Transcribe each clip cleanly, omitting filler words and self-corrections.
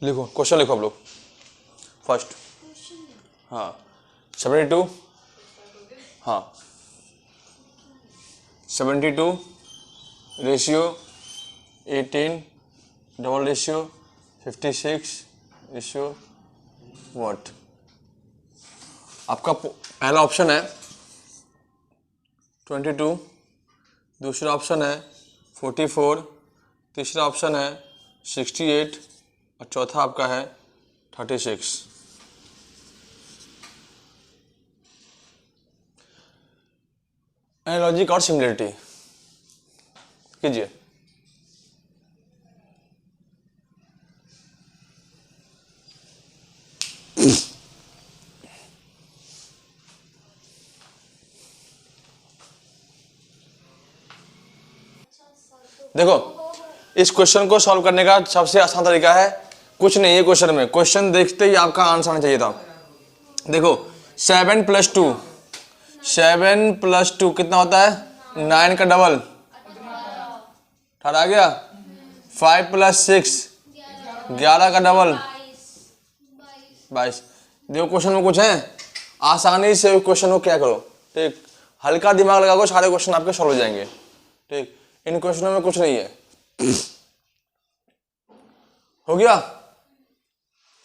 लिखो क्वेश्चन लिखो आप लोग फर्स्ट। हाँ 72, हाँ 72 ratio 18 double ratio 56 ratio what. आपका पहला ऑप्शन है 22, दूसरा ऑप्शन है 44, तीसरा ऑप्शन है 68 और चौथा आपका है 36। एनालॉजिक और सिमिलरिटी कीजिए। देखो इस क्वेश्चन को सॉल्व करने का सबसे आसान तरीका है, कुछ नहीं है क्वेश्चन में, क्वेश्चन देखते ही आपका आंसर आना चाहिए था। देखो 7 + 2, 7 + 2 कितना होता है? 9 का डबल 18 आ गया। 5 + 6 11 का डबल 22। देखो क्वेश्चन में कुछ है, आसानी से क्वेश्चन को क्या करो, ठीक, हल्का दिमाग लगाओ, सारे क्वेश्चन आपके सॉल्व हो जाएंगे। ठीक, इन क्वेश्चनों में कुछ नहीं है। हो गया?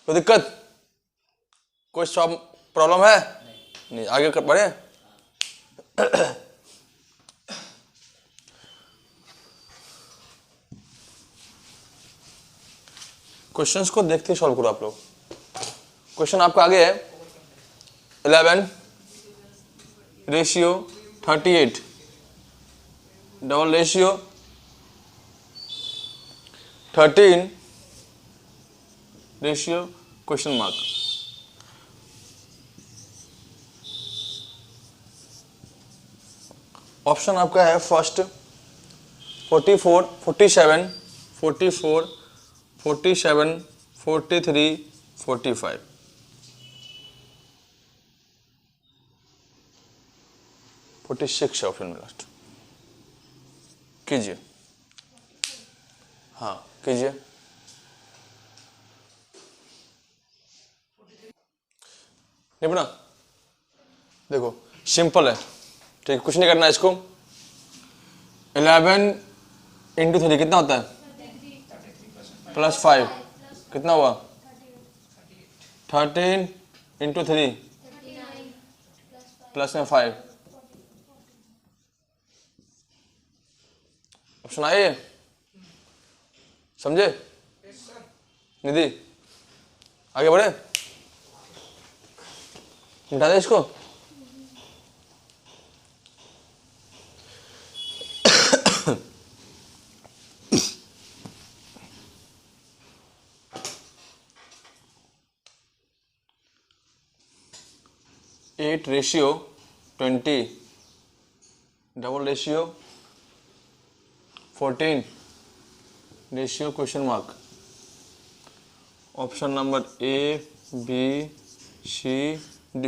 कोई दिक्कत, कोई प्रॉब्लम है? नहीं, आगे कर बढ़े। क्वेश्चंस को देखते ही सॉल्व करो आप लोग। क्वेश्चन आपका आगे है 11 ratio 38 double ratio 13 ratio question mark. Option आपका है फर्स्ट 44 47 44 47 43 45। फोर्टी सिक्स ऑप्शन में लास्ट कीजिए। हाँ कीजिए। नहीं बना, देखो सिंपल है, ठीक, कुछ नहीं करना है इसको। 11 × 3 कितना होता है? +5 कितना हुआ? 13 × 3 प्लस में 5। ऑप्शन आए समझे? निधि आगे बढ़े, मिटा दे इसको। Eight ratio 20 double ratio 14 ratio question mark. Option number A B C D।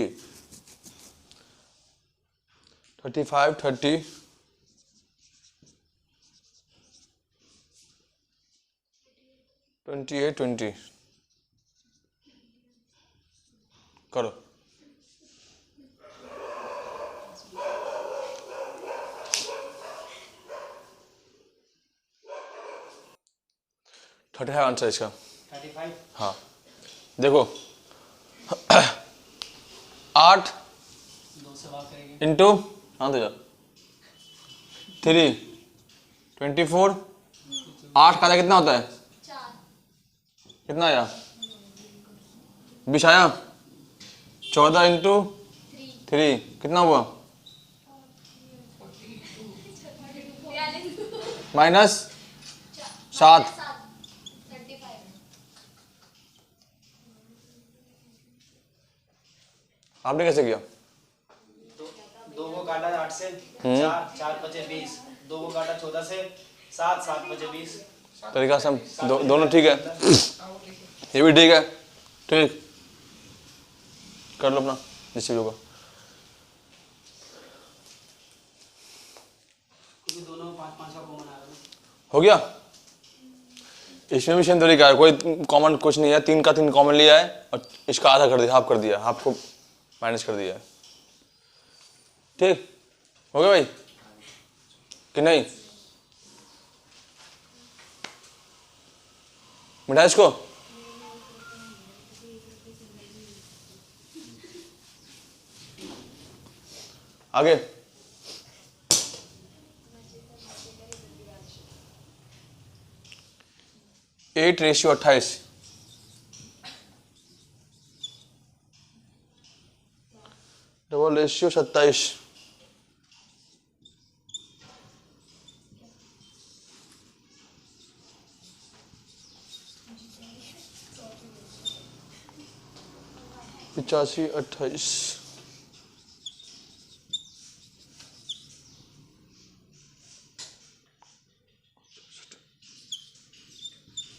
35 30 28 20 करो। थर्टी है आंसर इसका। 35। हाँ देखो 8 इंटू हाँ तो 3 24 8 का कितना होता है? कितना आया? 20 आया। 14 × 3 कितना हुआ? -7। आपने कैसे किया? दो को काटा 8 से 4 4 बचे 20, 2 को काटा 14 से 7 7 बचे 20। तरीका से हम दोनों ठीक है, ये भी ठीक है, ठीक कर लो अपना जिससे भी होगा। दोनों 5 5 का कॉमन आ रहा है। हो गया? इसमें भी सेम तरीका है, कोई कॉमन कुछ नहीं है, 3 का 3 कॉमन लिया है और इसका आधा कर दिया, हाफ कर दिया, हाफ को माइनस कर दिया। ठीक हो गया भाई कि नहीं? मिटा इसको। आगे 8:28 डबल रेशियो 27 85:28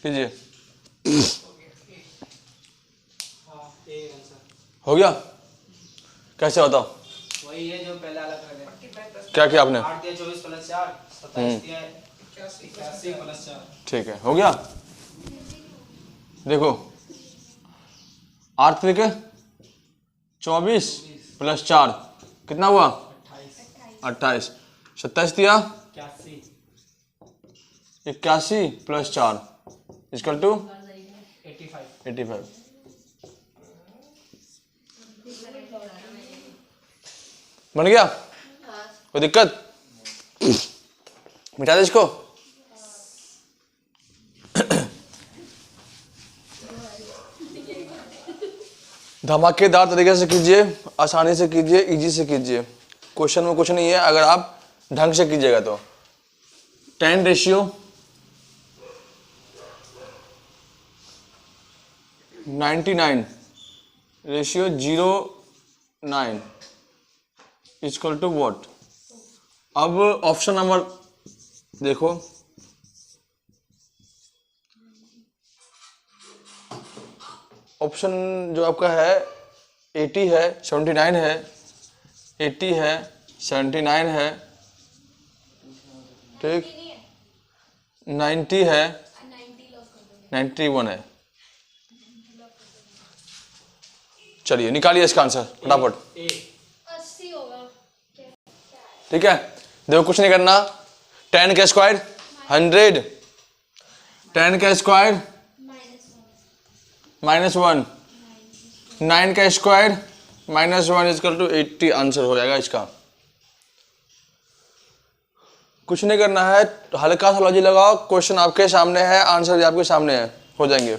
कीजिए। हाँ, एक आंसर हो गया? कैसे बताओ? वही है जो पहले अलग कर क्या किया आपने? 8 दिया 24 प्लस 4 27 दिया है 81 प्लस 4। ठीक है, हो गया। देखो 8 तरीके 24 प्लस 4 कितना हुआ? 28। 27 दिया 81 प्लस 4 इक्वल टू 85। बन गया? कोई दिक्कत? मिटा दे इसको। धमाकेदार तरीके से कीजिए, आसानी से कीजिए, इजी से कीजिए। क्वेश्चन में कुछ नहीं है अगर आप ढंग से कीजिएगा तो। 10 ratio 99 ratio 0:9 equal to what? अब ऑप्शन नंबर देखो, ऑप्शन जो आपका है 80 है, 79 है, 80 है, 79 है, ठीक, 90 है, 91 है। चलिए निकालिए इसका आंसर फटाफट। 80 होगा। ठीक है, देखो कुछ नहीं करना। 10 का स्क्वायर 100, 10 का स्क्वायर -1, 9 का स्क्वायर -1 इक्वल टू 80 आंसर हो जाएगा इसका। कुछ नहीं करना है, हल्का सा लॉजिक लगाओ, क्वेश्चन आपके सामने है, आंसर भी आपके सामने है, हो जाएंगे।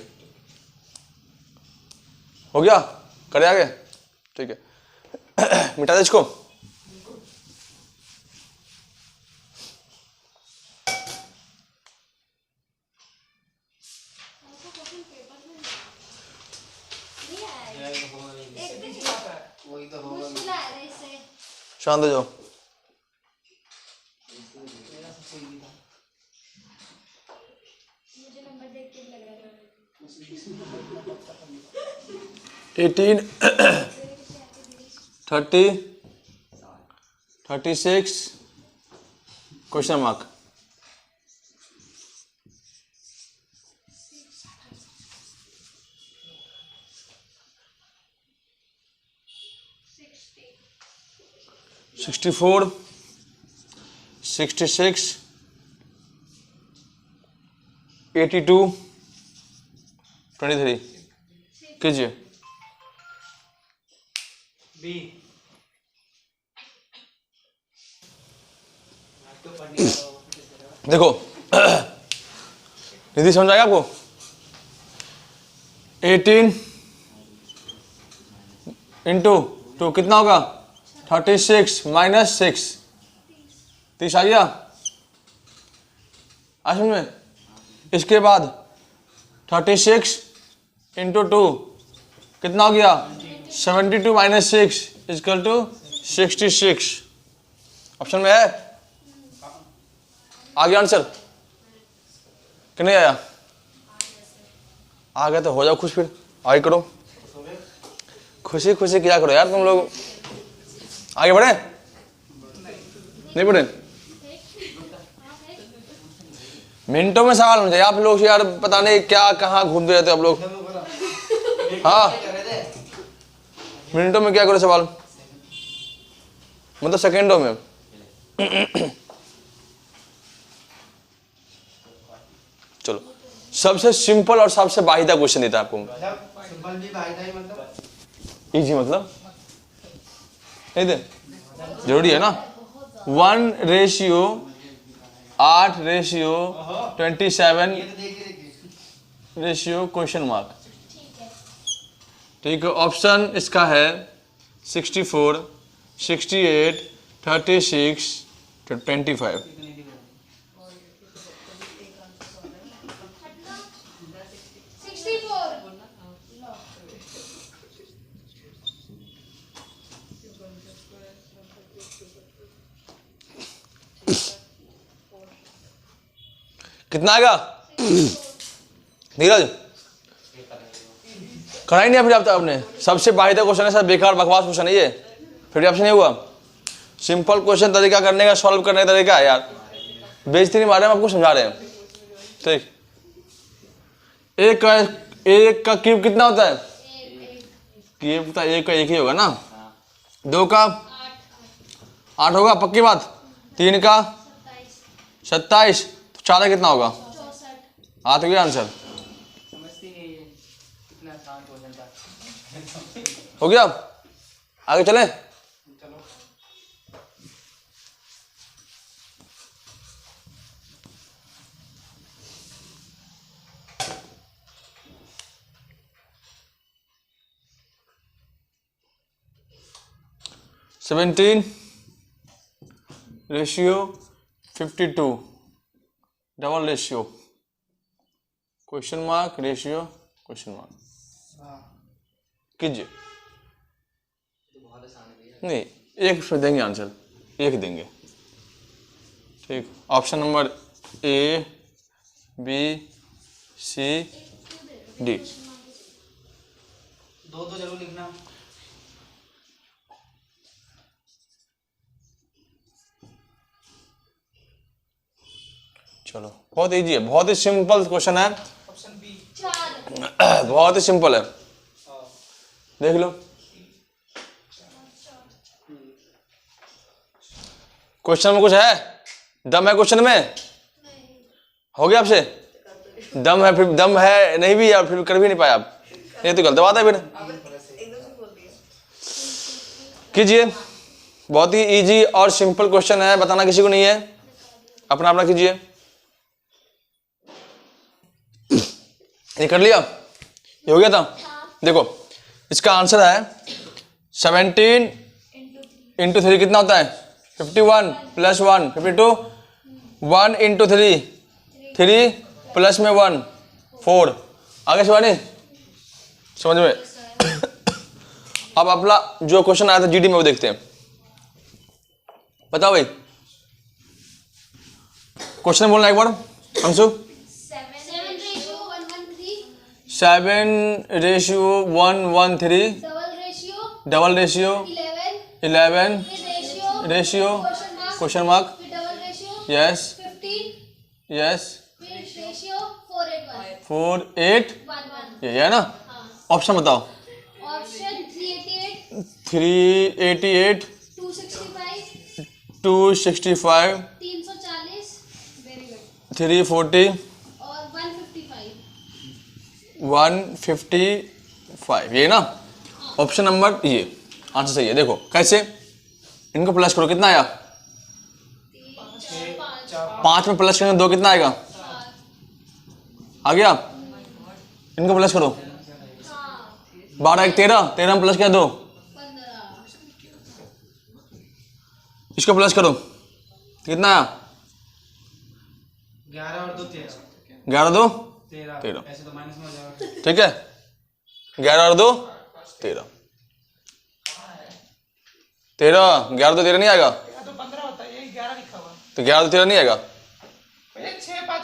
हो गया? करे आगे? ठीक है। मिटा दे इसको। वही तो होगा। शांत हो जाओ। मुझे नंबर देख के लग रहा है 18 30 36 क्वेश्चन मार्क। $60 64 66 82 23 कीजिए। बी तो पढ़ने का देखो निधि समझ आएगा आपको? 18 इंटू 2 कितना होगा? 36 माइनस 6 30 आ गया समझ में? इसके बाद 36 इंटू 2 कितना हो गया? 72 माइनस 6 इक्वल टू 66। ऑप्शन में है? आ गया आंसर कि नहीं आया? आ गया तो हो जाओ खुश, फिर आगे करो, खुशी खुशी किया करो यार तुम लोग। आगे बढ़े? नहीं बढ़े? मिनटों में सवाल होना चाहिए। आप लोग यार पता नहीं क्या कहाँ घूमते रहते हो आप लोग। हाँ, मिनटों में क्या करो सवाल, मतलब सेकेंडों में। चलो, सबसे सिंपल और सबसे वाहिदा क्वेश्चन देता है आपको। सिंपल भी वाहिदा ही मतलब इजी मतलब नहीं दे, जरूरी है ना। 1:8:27 क्वेश्चन मार्क। ठीक है, ऑप्शन इसका है 64, 68, 36, 25। 64। कितना आएगा नीरज? करा ही नहीं फिर आपने। सबसे वाहिदा क्वेश्चन है सर, बेकार बकवास क्वेश्चन है ये, फिर ऑप्शन नहीं हुआ। सिंपल क्वेश्चन तरीका करने का, सॉल्व करने का तरीका है यार, बेइज्जती नहीं मारे हम आपको समझा रहे हैं। ठीक, एक का क्यूब कितना होता है? क्यूब का एक का एक ही होगा ना। 2 का 8 होगा पक्की बात। 3 का 27, 4 का कितना होगा? 64। आ तो गया आंसर, समझती नहीं है इतना आसान क्वेश्चन था। हो गया। आगे चले। चलो 17:52 double ratio question mark ratio question mark कीजिए। नहीं, एक देंगे आंसर, एक देंगे। ठीक, option number A, B, C, D. दो तो जरूर लिखना। चलो, बहुत इजी है, बहुत ही सिंपल क्वेश्चन है, ऑप्शन बी 4। बहुत ही सिंपल है, देख लो। क्वेश्चन में कुछ है? दम है क्वेश्चन में? हो गया आपसे? दम है, फिर दम है नहीं भी, और फिर कर भी नहीं पाए आप, ये तो गलत बात है। फिर कीजिए, बहुत ही इजी और सिंपल क्वेश्चन है, बताना किसी को नहीं है, अपना अपना कीजिए। ये कर लिया, ये हो गया था। देखो इसका आंसर है 17 इंटू 3 कितना होता है? 51 + 1 52। 1 इंटू 3 3 प्लस में 1 4। आगे शिवानी समझ में? अब अपना जो क्वेश्चन आया था जीडी में वो देखते हैं। बताओ भाई, क्वेश्चन बोलना एक बार Anshu. 7:113 double ratio 11 ratio question mark yes yes 4 8 ये है ना। ऑप्शन बताओ। ऑप्शन 388 265 340 340 और 155। 155 ये ना। ऑप्शन नंबर ये आंसर सही है। देखो कैसे, इनको प्लस करो, कितना आया? 5 में प्लस करेंगे 2 कितना आएगा? आ गया। इनको प्लस करो, 12 1 13, 13 में प्लस क्या 2, 15। इसको प्लस करो, कितना आया? 11 और 2 13। 11 2 13 ऐसे तो माइनस में हो जाएगा। ठीक है, 11 और 2 13 13 11 2 13 नहीं आएगा तो 15 होता है, यही 11 लिखा हुआ तो 11 2 13 नहीं आएगा। है। 6 5